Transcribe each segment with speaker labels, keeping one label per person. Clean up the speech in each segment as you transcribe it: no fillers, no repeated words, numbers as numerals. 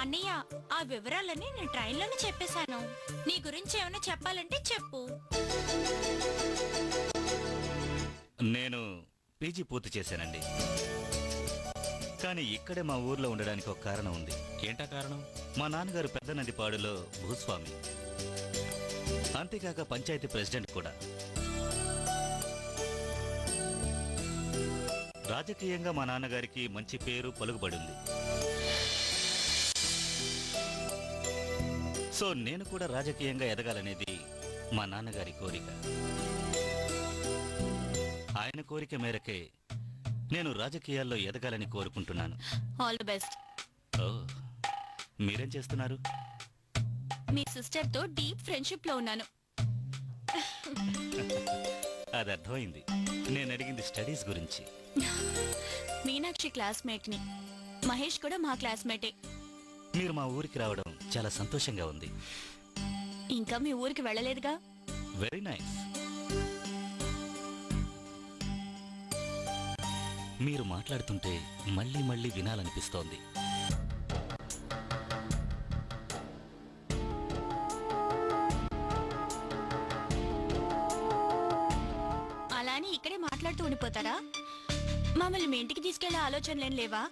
Speaker 1: అన్నయ్య, ఆ వివరాలన్నీ నేను ట్రైన్లోనే చెప్పేశాను. నీ గురించి ఏమైనా చెప్పాలంటే చెప్పు.
Speaker 2: నేను పీజీ పూర్తి చేశానండి. కానీ ఇక్కడే మా ఊర్లో ఉండడానికి ఒక కారణం ఉంది.
Speaker 3: ఏంటా కారణం?
Speaker 2: మా నాన్నగారు పెద్ద నదిపాడులో భూస్వామి, అంతేకాక పంచాయతీ ప్రెసిడెంట్ కూడా. రాజకీయంగా మా నాన్నగారికి మంచి పేరు పలుకుబడింది. సో నేను కూడా రాజకీయంగా ఎదగాలనేది మా నాన్నగారి కోరిక. ఆయన కోరిక మేరకే నేను రాజకీయాల్లో ఎదగాలని కోరుకుంటున్నాను.
Speaker 1: All the best.
Speaker 2: ఓ, మీరేం చేస్తున్నారు?
Speaker 1: మీ సిస్టర్ తో డీప్ ఫ్రెండ్షిప్ లో ఉన్నాను.
Speaker 2: అది అర్థమైంది. నేను అడిగింది స్టడీస్ గురించి.
Speaker 1: మీనాక్షి క్లాస్మేట్ ని, మహేష్ కూడా మా క్లాస్మేటే.
Speaker 2: మీరు మా ఊరికి రావడం చాలా సంతోషంగా ఉంది.
Speaker 1: ఇంకా మీ ఊరికి వెళ్ళలేదుగా?
Speaker 2: Very nice. మీరు మాట్లాడుతుంటే మళ్ళీ మళ్ళీ వినాలనిపిస్తోంది.
Speaker 1: అలానే ఇక్కడే మాట్లాడుతూ ఉండిపోతారా? మమ్మల్ని మీ ఇంటికి తీసుకెళ్లే ఆలోచనలేం లేవా?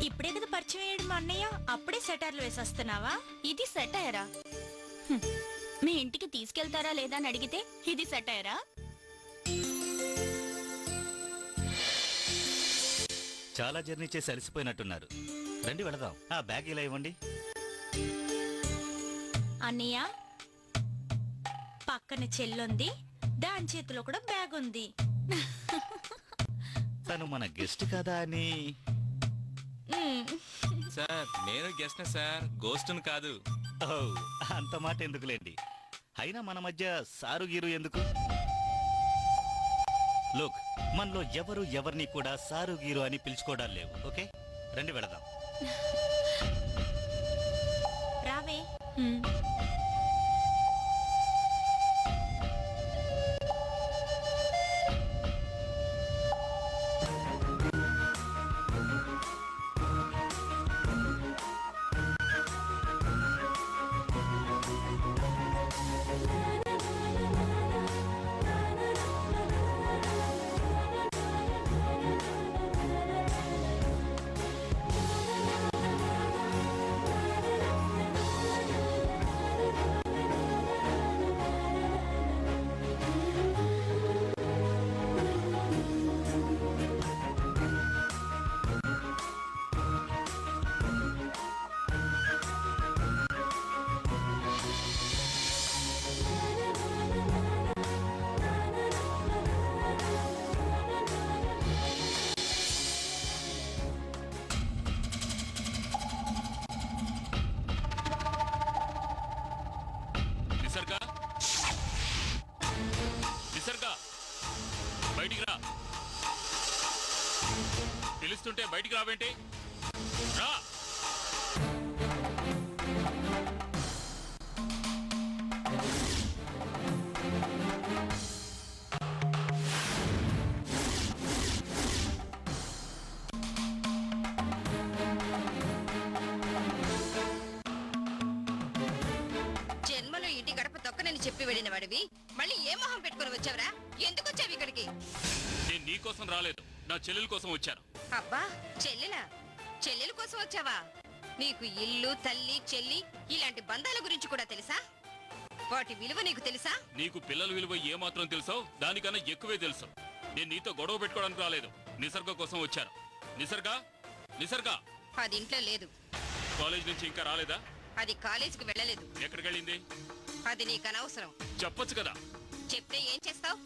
Speaker 1: ఇప్పుడే కదా పరిచయం అయ్యాడు మా అన్నయ్య, అప్పుడే సెటర్లు వేసేస్తున్నావా? ఇది సెటైరా? మీ ఇంటికి తీసుకెళ్తారా లేదా అని అడిగితే ఇది సెటైరా?
Speaker 2: చాలా జర్నీ చేసి అలసిపోయినట్టున్నారు. రండి వెళదాం. ఆ బ్యాగ్ ఇలా ఇవ్వండి.
Speaker 1: అన్నయ్య, పక్కన చెల్లుంది, దాని చేతిలో కూడా బ్యాగ్ ఉంది.
Speaker 2: తను మన గెస్ట్ కదా అని.
Speaker 3: సార్ నేను గెస్ట్ సార్, గోస్ట్ను కాదు.
Speaker 2: ఓ, అంత మాట ఎందుకులేండి. అయినా మన మధ్య సారు గీరు ఎందుకు? లోక్, మనలో ఎవరు ఎవరిని కూడా సారు గీరు అని పిలుచుకోవడాలు లేవు. ఓకే, రండి వెళదాం.
Speaker 1: రావే.
Speaker 3: బయటికి రా. పిలుస్తుంటే బయటికి రావేంటి? రా.
Speaker 4: జన్మలో ఇంటి గడప తొక్కనని చెప్పి వెళ్ళిన వాడివి మళ్ళీ ఏ మొహం పెట్టుకుని వచ్చావురా? ఎందుకు వచ్చావు ఇక్కడికి?
Speaker 3: నేను నీ కోసం రాలేదు, నా చెల్లెల కోసం వచ్చాను.
Speaker 4: అబ్బా, చెల్లెలా? చెల్లెల కోసం వచ్చావా? నీకు ఇల్లు, తల్లి, చెల్లి ఇలాంటి బంధాల గురించి కూడా తెలుసా? వాటి విలువ నీకు తెలుసా?
Speaker 3: నీకు పిల్లల విలువ ఏమాత్రం తెలుసో దానికన్నా ఎక్కువే తెలుసు. నేను నీతో గొడవ పెట్టుకోవడానికి రాలేదు, నిసర్గ కోసం వచ్చాను. నిసర్గ, నిసర్గ
Speaker 4: అది ఇంట్లో లేదు.
Speaker 3: కాలేజ్ నుంచి ఇంకా రాలేదా?
Speaker 4: అది కాలేజీకి వెళ్ళలేదు.
Speaker 3: ఎక్కడికి వెళ్ళింది?
Speaker 4: అది నీకు అనవసరం.
Speaker 3: చెప్పొచ్చు కదా.
Speaker 4: చెప్తే ఏం చేస్తావు?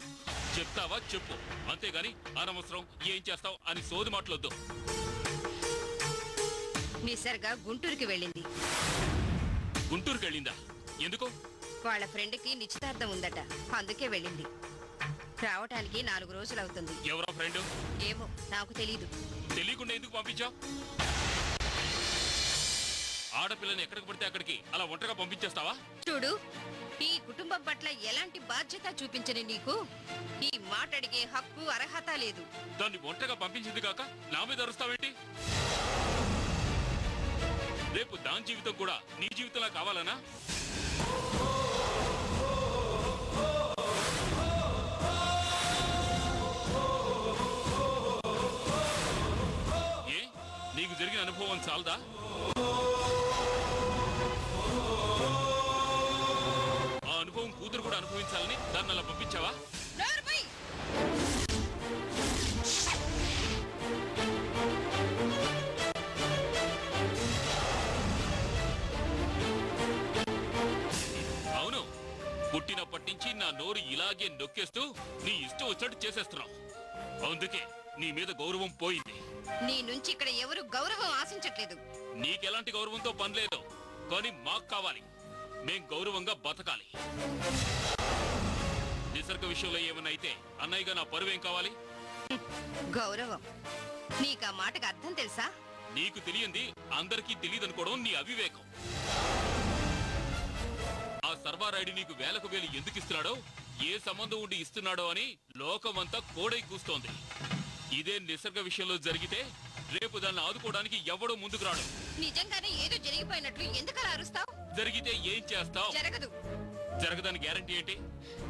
Speaker 3: చెప్తావా చెప్పు, అంతేగాని అనవసరం ఏం చేస్తావు అని సోది మాటలొద్దు.
Speaker 4: నిసర్గా గుంటూరుకి వెళ్ళింది.
Speaker 3: గుంటూరుకి వెళ్ళిందా? ఎందుకు?
Speaker 4: వాళ్ళ ఫ్రెండ్కి నిశ్చితార్థం ఉందట, అందుకే వెళ్ళింది. రావటానికి 4 రోజులు అవుతుంది.
Speaker 3: ఎవరో ఫ్రెండ్?
Speaker 4: ఏమో నాకు తెలీదు.
Speaker 3: తెలియకుండా ఎందుకు పంపించావు? ఆడపిల్లని ఎక్కడికి పడితే అక్కడికి అలా ఒంటరిగా పంపించేస్తావా?
Speaker 4: చూడు, ఈ కుటుంబం పట్ల ఎలాంటి బాధ్యత చూపించని నీకు ఈ మాట అడిగే హక్కు, అర్హత లేదు.
Speaker 3: దాన్ని ఒంటరిగా పంపించింది కాక నా మీద అరుస్తావేంటి? రేపు దాని జీవితం కూడా నీ జీవితంలా కావాలనా? ఏ నీకు జరిగిన అనుభవం చాలదా? ఆ అనుభవం కూతురు కూడా అనుభవించాలని దాన్ని అలా పంపించావా? అవును, పుట్టినప్పటి నుంచి నా నోరు ఇలాగే నొక్కేస్తూ నీ ఇష్టం వచ్చినట్టు చేసేస్తున్నావు. అందుకే నీ మీద గౌరవం పోయింది.
Speaker 4: నీ నుంచి ఇక్కడ ఎవరు గౌరవం ఆశించట్లేదు.
Speaker 3: నీకెలాంటి గౌరవంతో పనిలేదు, కానీ మాకు కావాలి. మేం గౌరవంగా బతకాలి. నిసర్గ విషయంలో ఏమన్నా అయితే అన్నయ్యగా నా పరువేం కావాలి?
Speaker 4: గౌరవం నీకు ఆ మాటకు అర్థం తెలుసా?
Speaker 3: నీకు తెలియంది అందరికీ తెలియదనుకోవడం నీ అవివేకం. ఆ సర్వారాయుడు నీకు వేలకు వేలు ఎందుకు ఇస్తున్నాడో, ఏ సంబంధం ఉండి ఇస్తున్నాడో అని లోకమంతా కోడై కూస్తోంది. ఇదే నిసర్గ విషయంలో జరిగితే రేపు దాన్ని ఆదుకోవడానికి ఎవడో ముందుకు రాడు.
Speaker 4: నిజంగానే ఏదో జరిగిపోయినట్లు ఎందుకలా అరుస్తావు?
Speaker 3: జరిగితే ఏం చేస్తావు?
Speaker 4: జరగదు.
Speaker 3: జరగదని గ్యారంటీ ఏంటి?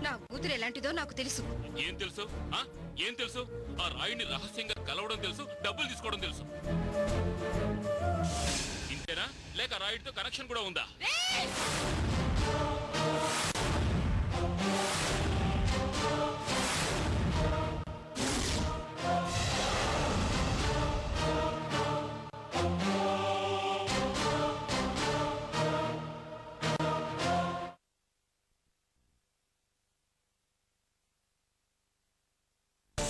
Speaker 4: నా కూతురు ఎలాంటిదో నాకు తెలుసు.
Speaker 3: ఏం తెలుసు? ఏం తెలుసు? ఆ రాయుడిని రహస్యంగా కలవడం తెలుసు, డబ్బులు తీసుకోవడం తెలుసు. ఇంతేనా? లేక రాయుడితో కనెక్షన్ కూడా ఉందా?
Speaker 4: రేయ్!